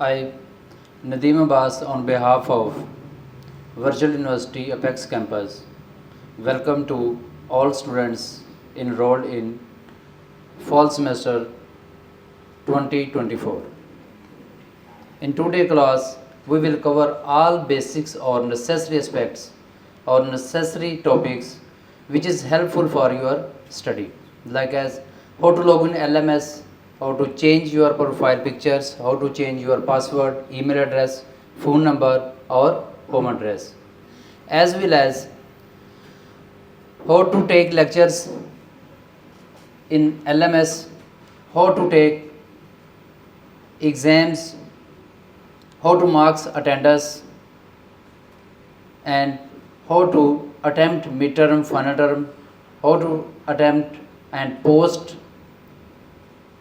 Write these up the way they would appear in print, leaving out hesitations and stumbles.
I, Nadeem Abbas, on behalf of Virtual University Apex Campus, welcome to all students enrolled in fall semester 2024. In today's class, we will cover all basics or necessary aspects or necessary topics which is helpful for your study, like as how to log in LMS, how to change your profile pictures, how to change your password, email address, phone number or home address, as well as how to take lectures in LMS, how to take exams, how to marks attendance, and how to attempt midterm, final term, how to attempt and post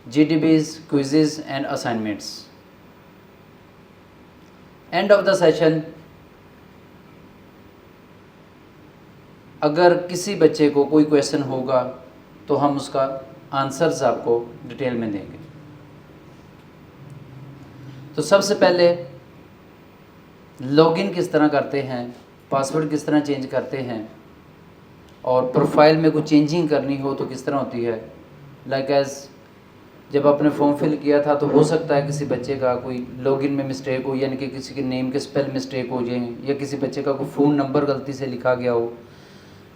GDBs, quizzes and assignments. End of the session, अगर किसी बच्चे को कोई question होगा तो हम उसका answers आपको डिटेल में देंगे। तो सबसे पहले लॉगिन किस तरह करते हैं, पासवर्ड किस तरह चेंज करते हैं, और प्रोफाइल में कुछ चेंजिंग करनी हो तो किस तरह होती है। लाइक एज जब आपने फॉर्म फिल किया था तो हो सकता है किसी बच्चे का कोई लॉगिन में मिस्टेक हो, यानी कि किसी के नेम के स्पेल मिस्टेक हो जाए, या किसी बच्चे का कोई फ़ोन नंबर गलती से लिखा गया हो,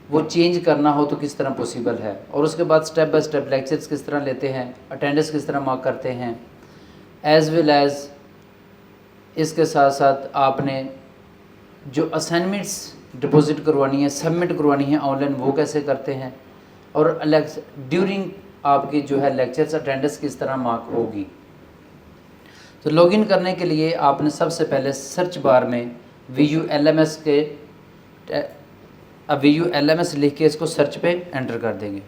वो चेंज करना हो तो किस तरह पॉसिबल है। और उसके बाद स्टेप बाय स्टेप लेक्चर्स किस तरह लेते हैं, अटेंडेंस किस तरह मार्क करते हैं, एज वेल एज इसके साथ साथ आपने जो असाइनमेंट्स डिपॉजिट करवानी है, सबमिट करवानी है ऑनलाइन, वो कैसे करते हैं, और ड्यूरिंग आपकी जो है लेक्चर्स अटेंडेंस किस तरह मार्क होगी। तो लॉगिन करने के लिए आपने सबसे पहले सर्च बार में VULMS VULMS लिख के इसको सर्च पे एंटर कर देंगे।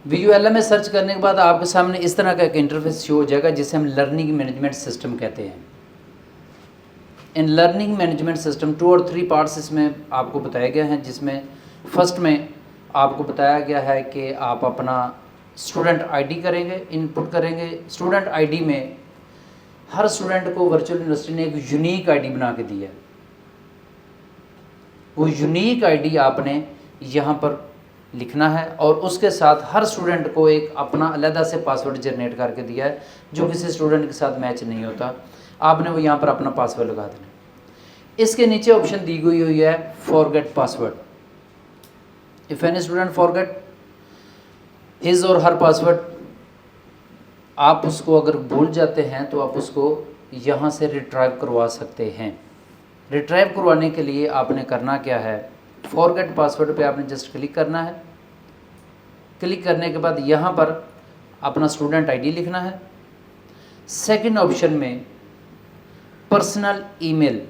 VULMS सर्च करने के बाद आपके सामने इस तरह का एक इंटरफेस शो हो जाएगा जिसे हम लर्निंग मैनेजमेंट सिस्टम कहते हैं। इन लर्निंग मैनेजमेंट सिस्टम 2 और 3 पार्ट्स इसमें आपको बताया गया है, जिसमें फर्स्ट में आपको बताया गया है कि आप अपना स्टूडेंट आईडी करेंगे, इनपुट करेंगे। स्टूडेंट आईडी में हर स्टूडेंट को वर्चुअल यूनिवर्सिटी ने एक यूनिक आईडी बना के दी है। वो यूनिक आईडी आपने यहाँ पर लिखना है, और उसके साथ हर स्टूडेंट को एक अपना अलग से पासवर्ड जनरेट करके दिया है जो किसी स्टूडेंट के साथ मैच नहीं होता। आपने वो यहाँ पर अपना पासवर्ड लगा देना। इसके नीचे ऑप्शन दी गई हुई है forget password. If any student forget his और हर पासवर्ड, आप उसको अगर भूल जाते हैं तो आप उसको यहाँ से रिट्राइव करवा सकते हैं। रिट्राइव करवाने के लिए आपने करना क्या है, फॉरगेट पासवर्ड पे आपने जस्ट क्लिक करना है। क्लिक करने के बाद यहाँ पर अपना स्टूडेंट आईडी लिखना है। सेकंड ऑप्शन में पर्सनल ईमेल,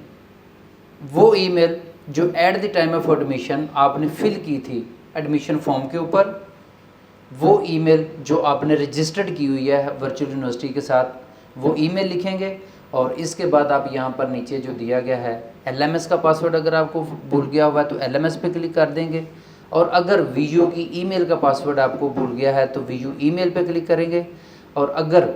वो ईमेल जो at the time of admission आपने फिल की थी एडमिशन फॉर्म के ऊपर, वो ईमेल जो आपने रजिस्टर्ड की हुई है वर्चुअल यूनिवर्सिटी के साथ, वो ईमेल लिखेंगे। और इसके बाद आप यहाँ पर नीचे जो दिया गया है LMS का पासवर्ड, अगर आपको भूल गया हुआ है तो LMS पे क्लिक कर देंगे, और अगर VU की ईमेल का पासवर्ड आपको भूल गया है तो VU ईमेल पे क्लिक करेंगे। और अगर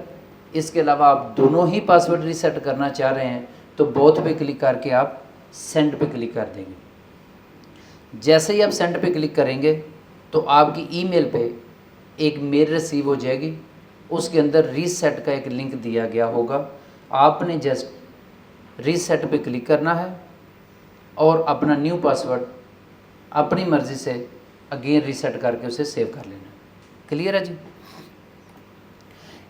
इसके अलावा आप दोनों ही पासवर्ड रीसेट करना चाह रहे हैं तो बोथ पे क्लिक करके आप सेंड पे क्लिक कर देंगे। जैसे ही आप सेंड पे क्लिक करेंगे तो आपकी ईमेल पे एक मेल रिसीव हो जाएगी, उसके अंदर रीसेट का एक लिंक दिया गया होगा। आपने जस्ट रीसेट पे क्लिक करना है और अपना न्यू पासवर्ड अपनी मर्ज़ी से अगेन रीसेट करके उसे सेव कर लेना। क्लियर है जी।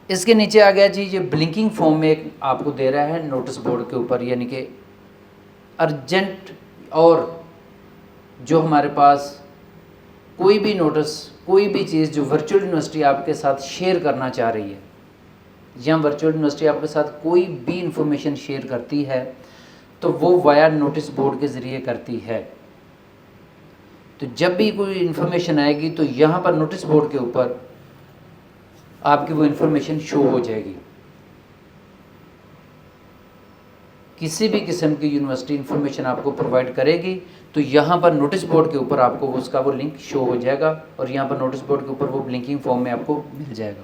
इसके नीचे आ गया जी, ये ब्लिंकिंग फॉर्म में एक आपको दे रहा है नोटिस बोर्ड के ऊपर, यानी कि अर्जेंट, और जो हमारे पास कोई भी नोटिस, कोई भी चीज़ जो वर्चुअल यूनिवर्सिटी आपके साथ शेयर करना चाह रही है, या वर्चुअल यूनिवर्सिटी आपके साथ कोई भी इंफॉर्मेशन शेयर करती है तो वो वाया नोटिस बोर्ड के ज़रिए करती है। तो जब भी कोई इन्फॉर्मेशन आएगी तो यहाँ पर नोटिस बोर्ड के ऊपर आपकी वो इन्फॉर्मेशन शो हो जाएगी। किसी भी किस्म की यूनिवर्सिटी इन्फॉर्मेशन आपको प्रोवाइड करेगी तो यहाँ पर नोटिस बोर्ड के ऊपर आपको उसका वो लिंक शो हो जाएगा, और यहाँ पर नोटिस बोर्ड के ऊपर वो लिंकिंग फॉर्म में आपको मिल जाएगा।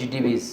GDBs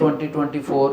2024,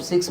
5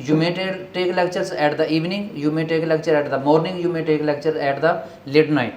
You may take lectures at the evening, you may take lecture at the morning, you may take lecture at the late night.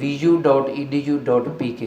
@vu.edu.pk.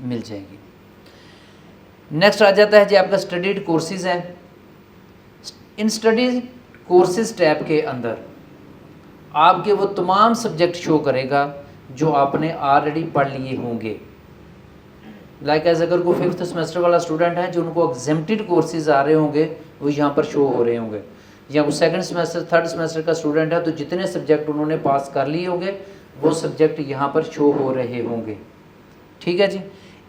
मिल जाएगी। नेक्स्ट आ जाता है जी आपका स्टडीड कोर्सेज है। इन स्टडी कोर्सेज टैब के अंदर आपके वो तमाम सब्जेक्ट शो करेगा जो आपने ऑलरेडी पढ़ लिए होंगे। लाइक एज अगर कोई 5th सेमेस्टर वाला स्टूडेंट है जो उनको एग्जेम्प्टेड कोर्सेज आ रहे होंगे वो यहाँ पर शो हो रहे होंगे, या कोई 2nd सेमेस्टर 3rd सेमेस्टर का स्टूडेंट है तो जितने सब्जेक्ट उन्होंने पास कर लिए होंगे वो सब्जेक्ट यहाँ पर शो हो रहे होंगे। ठीक है जी।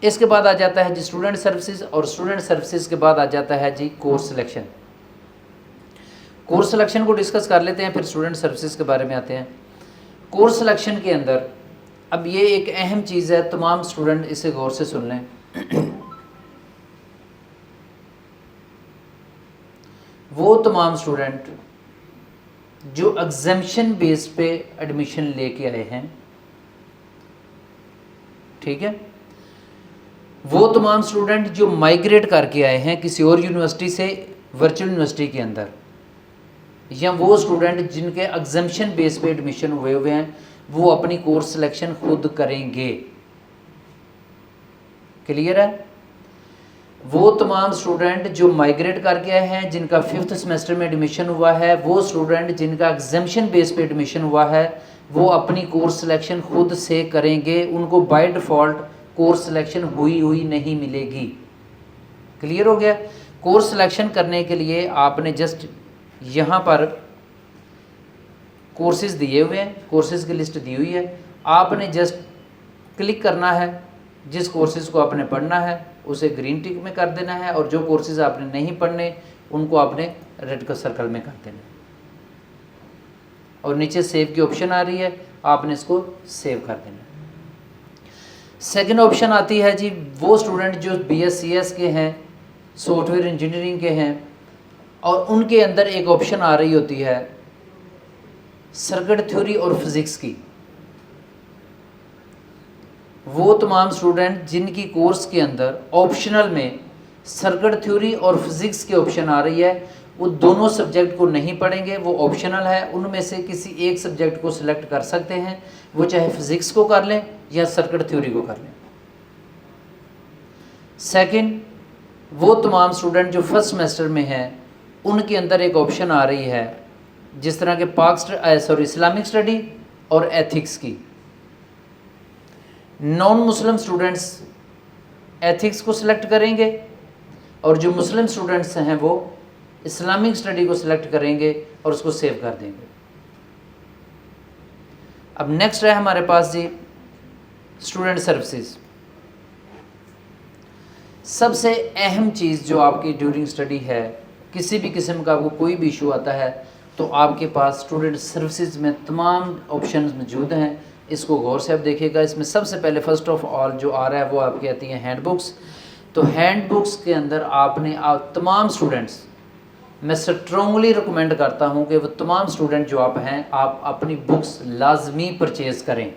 इसके बाद आ जाता है जी स्टूडेंट सर्विसेज, और स्टूडेंट सर्विसेज के बाद आ जाता है जी कोर्स सिलेक्शन। कोर्स सिलेक्शन को डिस्कस कर लेते हैं, फिर स्टूडेंट सर्विसेज के बारे में आते हैं। कोर्स सिलेक्शन के अंदर अब ये एक अहम चीज़ है, तमाम स्टूडेंट इसे गौर से सुन लें। वो तमाम स्टूडेंट जो एग्जामिशन बेस पे एडमिशन लेके आए हैं, ठीक है, वो तमाम स्टूडेंट जो माइग्रेट करके आए हैं किसी और यूनिवर्सिटी से वर्चुअल यूनिवर्सिटी के अंदर, या वो स्टूडेंट जिनके एग्जामिशन बेस पे एडमिशन हुए हुए हैं, वो अपनी कोर्स सिलेक्शन खुद करेंगे। क्लियर है? वो तमाम स्टूडेंट जो माइग्रेट करके आए हैं, जिनका 5th सेमेस्टर में एडमिशन हुआ है, वो स्टूडेंट जिनका एग्जामिशन बेस पे एडमिशन हुआ है, वो अपनी कोर्स सिलेक्शन खुद से करेंगे। उनको बाय डिफ़ॉल्ट कोर्स सिलेक्शन हुई नहीं मिलेगी। क्लियर हो गया? कोर्स सिलेक्शन करने के लिए आपने जस्ट यहाँ पर कोर्सेज दिए हुए हैं, कोर्सेज की लिस्ट दी हुई है, आपने जस्ट क्लिक करना है। जिस कोर्सेज को आपने पढ़ना है उसे ग्रीन टिक में कर देना है, और जो कोर्सेज आपने नहीं पढ़ने उनको आपने रेड का सर्कल में कर देना है, और नीचे सेव की ऑप्शन आ रही है, आपने इसको सेव कर देना है। सेकंड ऑप्शन आती है जी वो स्टूडेंट जो BScs के हैं, सॉफ्टवेयर इंजीनियरिंग के हैं, और उनके अंदर एक ऑप्शन आ रही होती है सर्किट थ्योरी और फिज़िक्स की। वो तमाम स्टूडेंट जिनकी कोर्स के अंदर ऑप्शनल में सर्किट थ्योरी और फिज़िक्स की ऑप्शन आ रही है, वो दोनों सब्जेक्ट को नहीं पढ़ेंगे, वो ऑप्शनल है, उनमें से किसी एक सब्जेक्ट को सिलेक्ट कर सकते हैं, वो चाहे फिज़िक्स को कर लें या सर्किट थ्योरी को कर लें। सेकंड, वो तमाम स्टूडेंट जो फर्स्ट सेमेस्टर में हैं, उनके अंदर एक ऑप्शन आ रही है जिस तरह के इस्लामिक स्टडी और एथिक्स की। नॉन मुस्लिम स्टूडेंट्स एथिक्स को सिलेक्ट करेंगे, और जो मुस्लिम स्टूडेंट्स हैं वो इस्लामिक स्टडी को सिलेक्ट करेंगे और उसको सेव कर देंगे। अब नेक्स्ट है हमारे पास जी स्टूडेंट सर्विसेज। सबसे अहम चीज़ जो आपकी ड्यूरिंग स्टडी है, किसी भी किस्म का आपको कोई भी इशू आता है तो आपके पास स्टूडेंट सर्विसेज में तमाम ऑप्शंस मौजूद हैं। इसको गौर से आप देखिएगा। इसमें सबसे पहले फर्स्ट ऑफ ऑल जो आ रहा है वो आपकी आती है हैंड बुक्स। तो हैंड बुक्स के अंदर आपने तमाम स्टूडेंट्स, मैं स्ट्रांगली रिकमेंड करता हूं कि वो तमाम स्टूडेंट जो आप हैं, आप अपनी बुक्स लाजमी परचेज़ करें।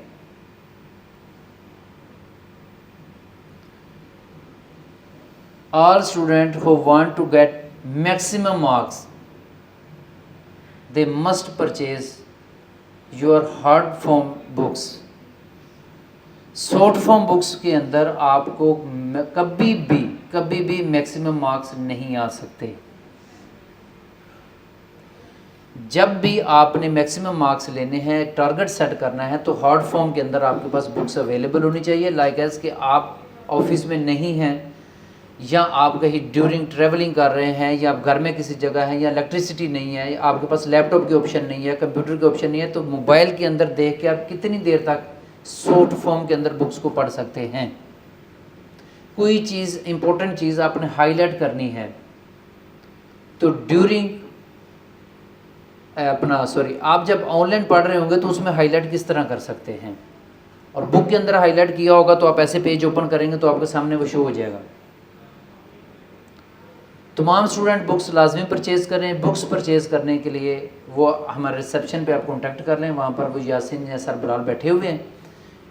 All students who want to get maximum marks, they must purchase your hard form books. Short form books के अंदर आपको कभी भी मैक्सिमम मार्क्स नहीं आ सकते। जब भी आपने मैक्सिमम मार्क्स लेने हैं, टारगेट सेट करना है, तो हार्ड फॉर्म के अंदर आपके पास बुक्स अवेलेबल होनी चाहिए। लाइक एज कि आप ऑफिस में नहीं हैं, या आप कहीं ड्यूरिंग ट्रैवलिंग कर रहे हैं, या आप घर में किसी जगह हैं, या इलेक्ट्रिसिटी नहीं है, आपके पास लैपटॉप की ऑप्शन नहीं है, कंप्यूटर की ऑप्शन नहीं है, तो मोबाइल के अंदर देख के आप कितनी देर तक शॉर्ट फॉर्म के अंदर बुक्स को पढ़ सकते हैं। कोई चीज़ इंपॉर्टेंट चीज़ आपने हाईलाइट करनी है तो ड्यूरिंग आप जब ऑनलाइन पढ़ रहे होंगे तो उसमें हाईलाइट किस तरह कर सकते हैं, और बुक के अंदर हाईलाइट किया होगा तो आप ऐसे पेज ओपन करेंगे तो आपके सामने वो शो हो जाएगा। तमाम स्टूडेंट बुक्स लाजमी परचेज़ करें। बुक्स परचेज़ करने के लिए वो हमारे रिसेप्शन पे आप कांटेक्ट कर लें, वहाँ पर वो यासिन या सर बिलाल बैठे हुए हैं,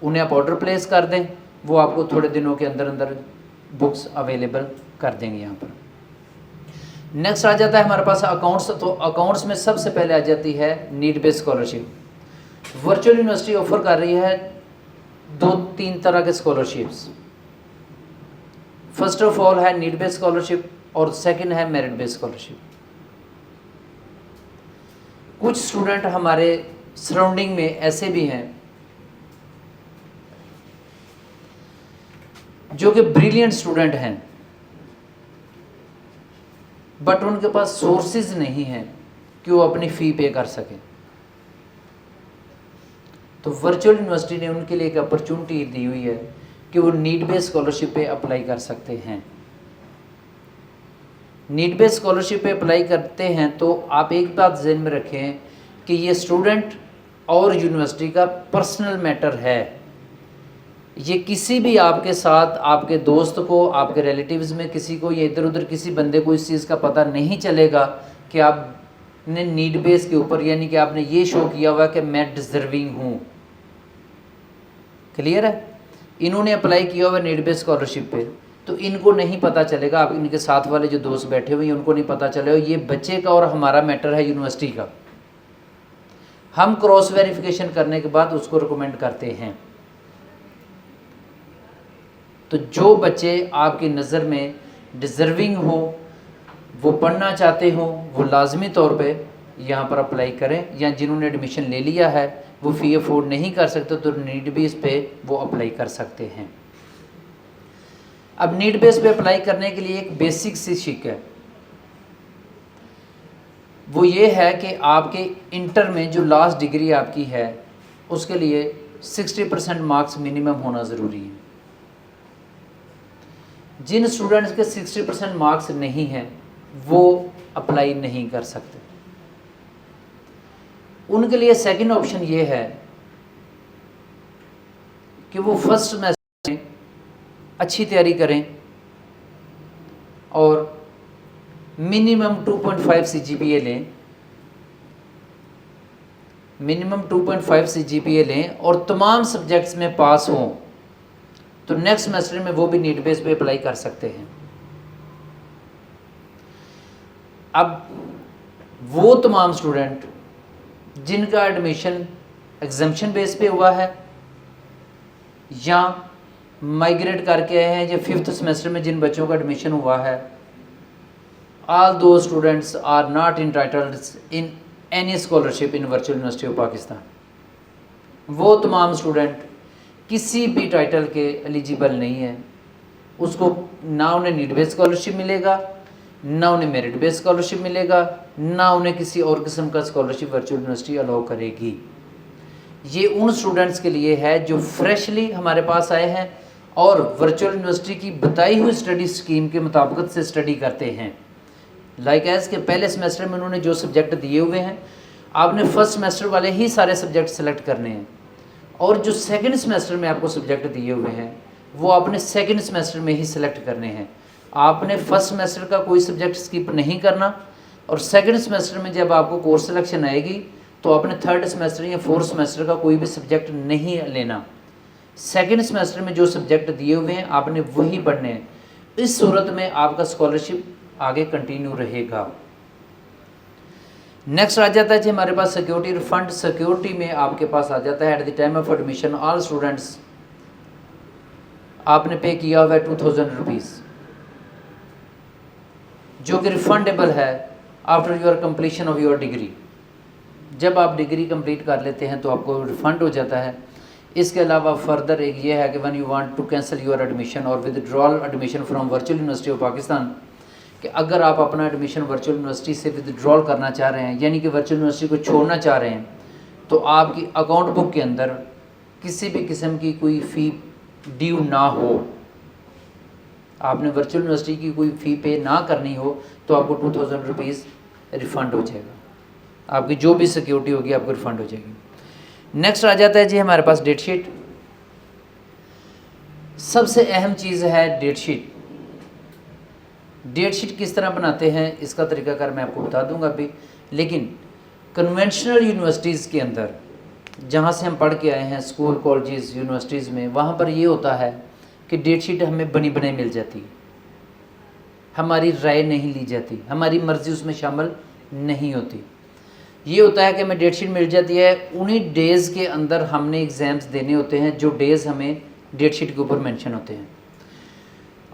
उन्हें आप ऑर्डर प्लेस कर दें, वो आपको थोड़े दिनों के अंदर अंदर बुक्स अवेलेबल कर देंगे यहाँ पर। नेक्स्ट आ जाता है हमारे पास अकाउंट्स। तो अकाउंट्स में सबसे पहले आ जाती है need based scholarship. Virtual university offer कर रही है 2-3 तरह के स्कॉलरशिप्स। फर्स्ट ऑफ ऑल है नीड बेस्ड स्कॉलरशिप और सेकंड है मेरिट बेस्ड स्कॉलरशिप। कुछ स्टूडेंट हमारे सराउंडिंग में ऐसे भी हैं जो कि ब्रिलियंट स्टूडेंट हैं, बट उनके पास सोर्सेज नहीं हैं कि वो अपनी फ़ी पे कर सकें। तो वर्चुअल यूनिवर्सिटी ने उनके लिए एक अपॉर्चुनिटी दी हुई है कि वो नीड बेस्ड स्कॉलरशिप पे अप्लाई कर सकते हैं। नीड बेस्ड स्कॉलरशिप पे अप्लाई करते हैं तो आप एक बात ज़हन में रखें कि ये स्टूडेंट और यूनिवर्सिटी का पर्सनल मैटर है। ये किसी भी आपके साथ, आपके दोस्त को, आपके रिलेटिव्स में किसी को या इधर उधर किसी बंदे को इस चीज़ का पता नहीं चलेगा कि आपने नीड बेस के ऊपर, यानी कि आपने ये शो किया हुआ कि मैं डिज़र्विंग हूँ। क्लियर है? इन्होंने अप्लाई किया हुआ नीड बेस स्कॉलरशिप पे, तो इनको नहीं पता चलेगा, आप इनके साथ वाले जो दोस्त बैठे हुए हैं उनको नहीं पता चलेगा ये बच्चे का और हमारा मैटर है यूनिवर्सिटी का। हम क्रॉस वेरिफिकेशन करने के बाद उसको रिकमेंड करते हैं। तो जो बच्चे आपकी नज़र में डिज़र्विंग हो, वो पढ़ना चाहते हो, वो लाजमी तौर पे यहाँ पर अप्लाई करें, या जिन्होंने एडमिशन ले लिया है वो फ़ी अफोर्ड नहीं कर सकते तो नीड बेस पे वो अप्लाई कर सकते हैं। अब नीड बेस पे अप्लाई करने के लिए एक बेसिक सी शिक है, वो ये है कि आपके इंटर में जो लास्ट डिग्री आपकी है उसके लिए 60% मार्क्स मिनिमम होना ज़रूरी है। जिन स्टूडेंट्स के 60% मार्क्स नहीं हैं वो अप्लाई नहीं कर सकते। उनके लिए सेकंड ऑप्शन ये है कि वो फर्स्ट सेमेस्टर में अच्छी तैयारी करें और मिनिमम 2.5 CGPA लें, मिनिमम 2.5 CGPA लें और तमाम सब्जेक्ट्स में पास हों, तो नेक्स्ट सेमेस्टर में वो भी नीड बेस पे अप्लाई कर सकते हैं। अब वो तमाम स्टूडेंट जिनका एडमिशन एग्जाम्पशन बेस पे हुआ है या माइग्रेट करके आए हैं, या 5th सेमेस्टर में जिन बच्चों का एडमिशन हुआ है, all those students are not entitled in any scholarship in Virtual University of Pakistan। वो तमाम स्टूडेंट किसी भी टाइटल के एलिजिबल नहीं है, उसको ना उन्हें नीड बेस्ड स्कॉलरशिप मिलेगा, ना उन्हें मेरिट बेस्ड स्कॉलरशिप मिलेगा, ना उन्हें किसी और किस्म का स्कॉलरशिप वर्चुअल यूनिवर्सिटी अलाउ करेगी। ये उन स्टूडेंट्स के लिए है जो फ्रेशली हमारे पास आए हैं और वर्चुअल यूनिवर्सिटी की बताई हुई स्टडी स्कीम के मुताबिक से स्टडी करते हैं। लाइक एज के पहले सेमेस्टर में उन्होंने जो सब्जेक्ट दिए हुए हैं, आपने फर्स्ट सेमेस्टर वाले ही सारे सब्जेक्ट सेलेक्ट करने हैं, और जो सेकंड सेमेस्टर में आपको सब्जेक्ट दिए हुए हैं वो आपने सेकंड सेमेस्टर में ही सिलेक्ट करने हैं। आपने फर्स्ट सेमेस्टर का कोई सब्जेक्ट स्किप नहीं करना, और सेकंड सेमेस्टर में जब आपको कोर्स सिलेक्शन आएगी तो आपने थर्ड सेमेस्टर या फोर्थ सेमेस्टर का कोई भी सब्जेक्ट नहीं लेना। सेकंड सेमेस्टर में जो सब्जेक्ट दिए हुए हैं आपने वही पढ़ने हैं। इस सूरत में आपका स्कॉलरशिप आगे कंटिन्यू रहेगा। नेक्स्ट आ जाता है जी हमारे पास सिक्योरिटी रिफंड। सिक्योरिटी में आपके पास आ जाता है at the time of admission all students आपने पे किया हुआ है 2000 रुपीज़, जो कि रिफंडेबल है after your completion of your degree. जब आप डिग्री कंप्लीट कर लेते हैं तो आपको रिफ़ंड हो जाता है। इसके अलावा फर्दर एक ये है कि when you want to cancel your admission और withdrawal admission from virtual university of Pakistan, कि अगर आप अपना एडमिशन वर्चुअल यूनिवर्सिटी से विदड्रॉल करना चाह रहे हैं, यानी कि वर्चुअल यूनिवर्सिटी को छोड़ना चाह रहे हैं, तो आपकी अकाउंट बुक के अंदर किसी भी किस्म की कोई फ़ी ड्यू ना हो, आपने वर्चुअल यूनिवर्सिटी की कोई फ़ी पे ना करनी हो, तो आपको 2000 रुपीज़ रिफ़ंड हो जाएगा। आपकी जो भी सिक्योरिटी होगी आपको रिफ़ंड हो जाएगी। नेक्स्ट आ जाता है जी हमारे पास डेट शीट। सबसे अहम चीज़ है डेट शीट। डेट शीट किस तरह बनाते हैं इसका तरीकाकार मैं आपको बता दूंगा अभी, लेकिन कन्वेंशनल यूनिवर्सिटीज़ के अंदर जहाँ से हम पढ़ के आए हैं, स्कूल कॉलेजेस यूनिवर्सिटीज़ में, वहाँ पर ये होता है कि डेट शीट हमें बनी बनाई मिल जाती है, हमारी राय नहीं ली जाती, हमारी मर्ज़ी उसमें शामिल नहीं होती। ये होता है कि हमें डेट शीट मिल जाती है, उन्हीं डेज़ के अंदर हमने एग्ज़ाम्स देने होते हैं जो डेज़ हमें डेट शीट के ऊपर मेंशन होते हैं।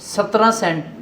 17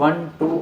1، 2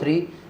3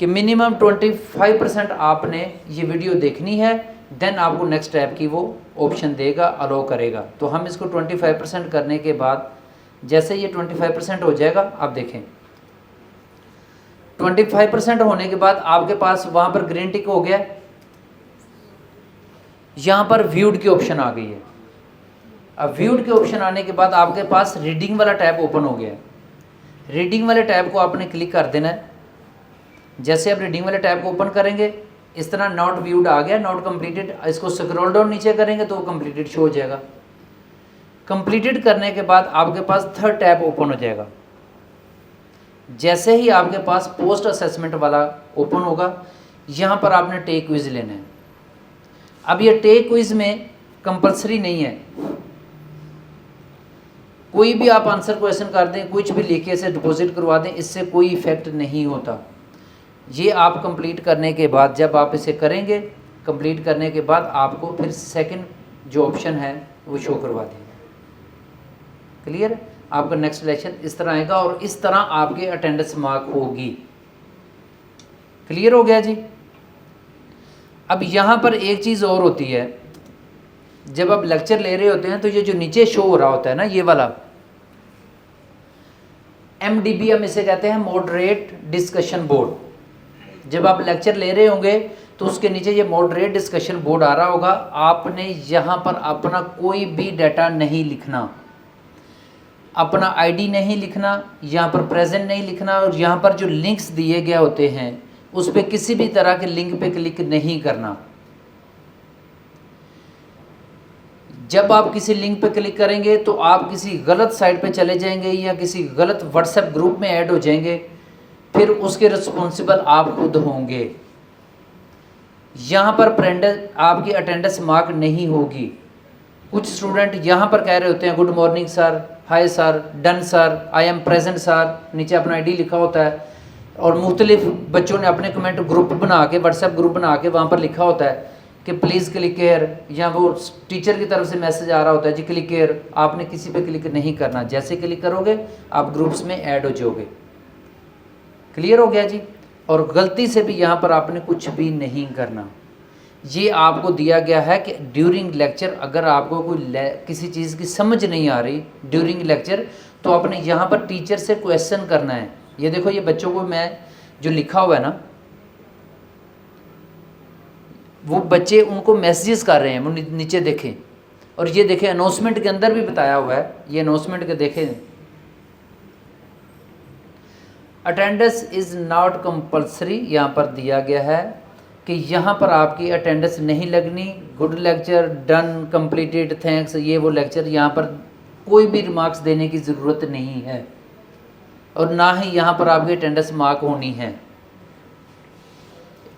कि मिनिमम 25% आपने ये वीडियो देखनी है, देन आपको नेक्स्ट स्टेप की वो ऑप्शन देगा, अलो करेगा। तो हम इसको 25% करने के बाद जैसे ये 25% हो जाएगा, आप देखें 25% होने के बाद आपके पास वहाँ पर ग्रीन टिक हो गया, यहाँ पर व्यूड की ऑप्शन आ गई है। अब व्यूड के ऑप्शन आने के बाद आपके पास रीडिंग वाला टैब ओपन हो गया है। रीडिंग वाले टैब को आपने क्लिक कर देना है। जैसे आप रीडिंग वाले टैब को ओपन करेंगे, इस तरह नॉट व्यूड आ गया, नॉट कंप्लीटेड। इसको स्क्रॉल डाउन नीचे करेंगे तो वो कंप्लीटेड शो हो जाएगा। कंप्लीटेड करने के बाद आपके पास थर्ड टैब ओपन हो जाएगा। जैसे ही आपके पास पोस्ट असेसमेंट वाला ओपन होगा, यहाँ पर आपने टेक क्विज लेना है। अब ये टेक क्विज में कंपलसरी नहीं है, कोई भी आप आंसर क्वेश्चन कर दें, कुछ भी लिख के से डिपॉजिट करवा दें, इससे कोई इफेक्ट नहीं होता। ये आप कंप्लीट करने के बाद जब आप इसे करेंगे, कंप्लीट करने के बाद आपको फिर सेकंड जो ऑप्शन है वो शो करवा देंगे। क्लियर? आपका नेक्स्ट सिलेक्शन इस तरह आएगा और इस तरह आपके अटेंडेंस मार्क होगी। क्लियर हो गया जी? अब यहाँ पर एक चीज़ और होती है, जब आप लेक्चर ले रहे होते हैं तो ये जो नीचे शो हो रहा होता है ना, ये वाला MDB हम इसे कहते हैं, मॉडरेट डिस्कशन बोर्ड। जब आप लेक्चर ले रहे होंगे तो उसके नीचे ये मॉडरेट डिस्कशन बोर्ड आ रहा होगा। आपने यहाँ पर अपना कोई भी डाटा नहीं लिखना, अपना आईडी नहीं लिखना, यहाँ पर प्रेजेंट नहीं लिखना, और यहाँ पर जो लिंक्स दिए गए होते हैं उस पर किसी भी तरह के लिंक पे क्लिक नहीं करना। जब आप किसी लिंक पे क्लिक करेंगे तो आप किसी गलत साइट पे चले जाएंगे या किसी गलत व्हाट्सएप ग्रुप में ऐड हो जाएंगे, फिर उसके रिस्पॉन्सिबल आप खुद होंगे। यहाँ पर आपकी अटेंडेंस मार्क नहीं होगी। कुछ स्टूडेंट यहाँ पर कह रहे होते हैं good morning sir, hi sir, done sir, I am present sir, नीचे अपना आईडी लिखा होता है, और मुख्तलिफ बच्चों ने अपने कमेंट ग्रुप बना के, व्हाट्सएप ग्रुप बना के वहाँ पर लिखा होता है कि प्लीज़ क्लिक हेयर, या वो टीचर की तरफ से मैसेज आ रहा होता है जी क्लिक हेयर। आपने किसी पे क्लिक नहीं करना, जैसे क्लिक करोगे आप ग्रुप्स में ऐड हो जाओगे। क्लियर हो गया जी? और गलती से भी यहाँ पर आपने कुछ भी नहीं करना। ये आपको दिया गया है कि ड्यूरिंग लेक्चर अगर आपको कोई किसी चीज़ की समझ नहीं आ रही ड्यूरिंग लेक्चर, तो आपने यहाँ पर टीचर से क्वेश्चन करना है। ये देखो, ये बच्चों को मैं जो लिखा हुआ है ना, वो बच्चे उनको मैसेजेस कर रहे हैं, वो नीचे देखें। और ये देखें अनाउंसमेंट के अंदर भी बताया हुआ है, ये अनाउंसमेंट के देखें, अटेंडेंस इज़ नॉट कंपलसरी। यहाँ पर दिया गया है कि यहाँ पर आपकी अटेंडेंस नहीं लगनी। Good lecture, done, completed, thanks, ये वो लेक्चर, यहाँ पर कोई भी रिमार्क्स देने की ज़रूरत नहीं है, और ना ही यहाँ पर आपकी अटेंडेंस मार्क होनी है।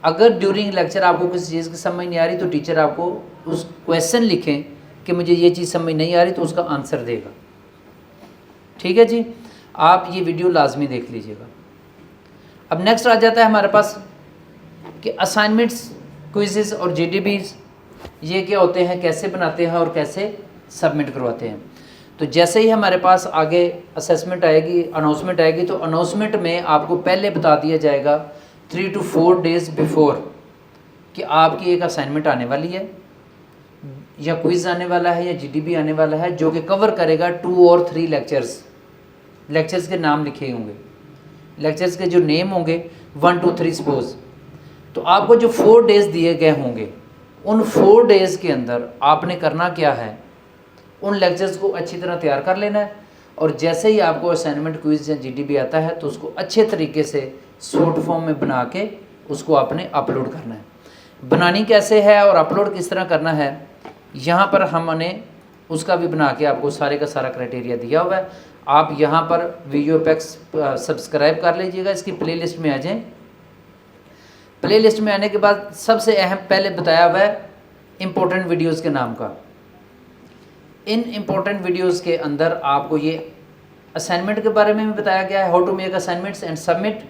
अगर ड्यूरिंग लेक्चर आपको किसी चीज़ की समझ नहीं आ रही तो टीचर आपको उस क्वेश्चन लिखें कि मुझे ये चीज़ समझ नहीं आ रही, तो उसका आंसर देगा। ठीक है जी? आप ये वीडियो लाजमी देख लीजिएगा। अब नेक्स्ट आ जाता है हमारे पास कि असाइनमेंट्स, क्विज़ेस और GDBs ये क्या होते हैं, कैसे बनाते हैं और कैसे सबमिट करवाते हैं। तो जैसे ही हमारे पास आगे असेसमेंट आएगी, अनाउंसमेंट आएगी, तो अनाउंसमेंट में आपको पहले बता दिया जाएगा 3 to 4 days बिफोर कि आपकी एक असाइनमेंट आने वाली है, या क्विज़ आने वाला है, या GDB आने वाला है, जो कि कवर करेगा 2 और 3 लेक्चर्स। लेक्चर्स के नाम लिखे होंगे, लेक्चर्स के जो नेम होंगे 1 2 3 सपोज। तो आपको जो 4 days दिए गए होंगे, उन 4 days के अंदर आपने करना क्या है, उन लेक्चर्स को अच्छी तरह तैयार कर लेना है। और जैसे ही आपको असाइनमेंट, क्विज़ या GDB आता है तो उसको अच्छे तरीके से शॉर्ट फॉर्म में बना के उसको आपने अपलोड करना है। बनानी कैसे है और अपलोड किस तरह करना है, यहाँ पर हमने उसका भी बना के आपको सारे का सारा क्राइटेरिया दिया हुआ है। आप यहाँ पर VUFX सब्सक्राइब कर लीजिएगा, इसकी प्लेलिस्ट में आ जाएं। प्लेलिस्ट में आने के बाद सबसे अहम पहले बताया हुआ है इम्पोर्टेंट वीडियोज़ के नाम का। इन इम्पोर्टेंट वीडियोज़ के अंदर आपको ये असाइनमेंट के बारे में भी बताया गया है, how to make assignments and submit.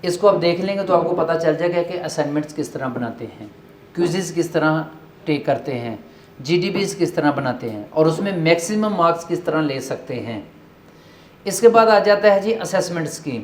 इसको आप देख लेंगे तो आपको पता चल जाएगा कि असाइनमेंट्स किस तरह बनाते हैं, क्विज़ेस किस तरह टेक करते हैं, GDBs किस तरह बनाते हैं, और उसमें मैक्सिमम मार्क्स किस तरह ले सकते हैं। इसके बाद आ जाता है जी असेसमेंट स्कीम।